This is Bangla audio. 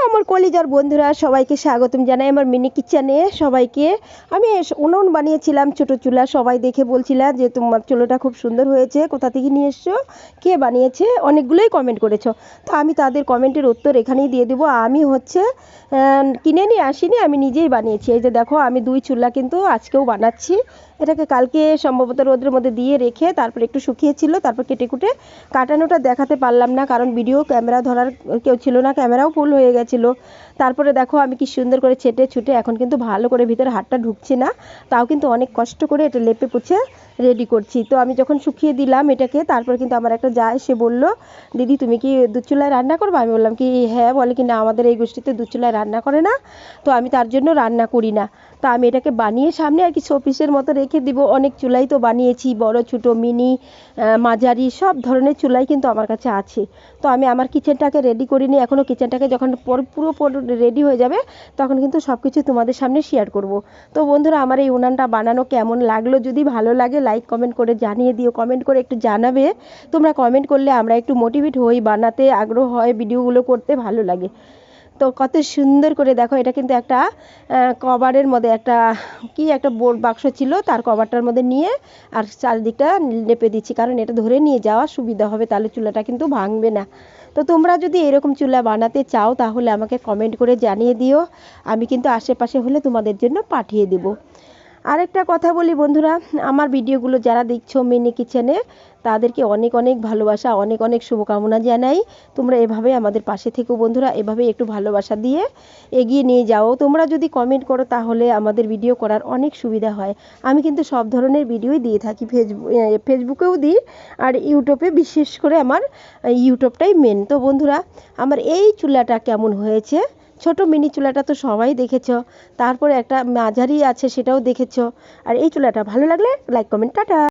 আমার কলিজার বন্ধুরা সবাইকে স্বাগতম জানাই আমার মিনি কিচেনে। সবাইকে আমি উনুন বানিয়েছিলাম ছোটো চুলা। সবাই দেখে বলছিলা যে তোমার চুলোটা খুব সুন্দর হয়েছে, কোথা থেকে নিয়ে এসছো, কে বানিয়েছে, অনেকগুলোই কমেন্ট করেছো। তো আমি তাদের কমেন্টের উত্তর এখানেই দিয়ে দেবো। আমি কিনে নিয়ে আসিনি, আমি নিজেই বানিয়েছি। এই যে দেখো, আমি 2 চুলা কিন্তু আজকেও বানাচ্ছি। এটাকে কালকে সম্ভবত রোদের মধ্যে দিয়ে রেখে তারপর একটু শুকিয়েছিল, তারপর কেটে কুটে কাটানোটা দেখাতে পারলাম না, কারণ ভিডিও ক্যামেরা ধরার কেউ ছিল না, ক্যামেরাও ফুল হয়ে গেছিলো। তারপরে দেখো আমি কি সুন্দর করে ছেটে ছুটে এখন কিন্তু ভালো করে ভিতরে হাতটা ঢুকছে না, তাও কিন্তু অনেক কষ্ট করে এটা লেপে পুছে রেডি করছি। তো আমি যখন শুকিয়ে দিলাম এটাকে, তারপর কিন্তু আমার একটা যা এসে বলল, দিদি তুমি কি দুধ চুলায় রান্না করবে? আমি বললাম কি হ্যাঁ। বলে কি না, আমাদের এই গোষ্ঠীতে দুধ চুলায় রান্না করে না, তো আমি তার জন্য রান্না করি না। তো আমি এটাকে বানিয়ে সামনে আর কি শোপিসের মতো রেখে দিব। অনেক চুলাই তো বানিয়েছি, বড় ছোটো মিনি মাঝারি সব ধরনের চুলাই কিন্তু আমার কাছে আছে। তো আমি আমার কিচেনটাকে রেডি করিনি এখনও। কিচেনটাকে যখন পুরো রেডি হয়ে যাবে তখন কিন্তু সব কিছু তোমাদের সামনে শেয়ার করব। তো বন্ধুরা, আমার এই উনানটা বানানো কেমন লাগলো, যদি ভালো লাগে লাইক কমেন্ট করে জানিয়ে দিও। কমেন্ট করে একটু জানাবে, তোমরা কমেন্ট করলে আমরা একটু মোটিভেট হই, বানাতে আগ্রহ হয়, ভিডিওগুলো করতে ভালো লাগে। তো কত সুন্দর করে দেখো, এটা কিন্তু একটা কভারের মধ্যে একটা বোর্ড বাক্স ছিল, তার কভারটার মধ্যে নিয়ে আর চারিদিকটা লেপে দিচ্ছি, কারণ এটা ধরে নিয়ে যাওয়া সুবিধা হবে, তাহলে চুলাটা কিন্তু ভাঙবে না। তো তোমরা যদি এরকম চুলা বানাতে চাও তাহলে আমাকে কমেন্ট করে জানিয়ে দিও, আমি কিন্তু আশেপাশে হলে তোমাদের জন্য পাঠিয়ে দেবো। আরেকটা কথা বলি বন্ধুরা, আমার ভিডিওগুলো যারা দেখছো মিনি কিচেনে, তাদেরকে অনেক অনেক ভালোবাসা, অনেক অনেক শুভকামনা জানাই। তোমরা এভাবে আমাদের পাশে থেকো বন্ধুরা, এভাবে একটু ভালোবাসা দিয়ে এগিয়ে নিয়ে যাও। তোমরা যদি কমেন্ট করো তাহলে আমাদের ভিডিও করার অনেক সুবিধা হয়। আমি কিন্তু সব ধরনের ভিডিওই দিয়ে থাকি, ফেসবুকেও দিই, আর ইউটিউবে, বিশেষ করে আমার ইউটিউবটাই মেন। তো বন্ধুরা, আমার এই চুলাটা কেমন হয়েছে, ছোট মিনি চুলাটা তো সবাই দেখেছো, তারপরে একটা মাঝারি আছে সেটাও দেখেছো, আর এই চুলাটা ভালো লাগলে লাইক কমেন্ট টাটা।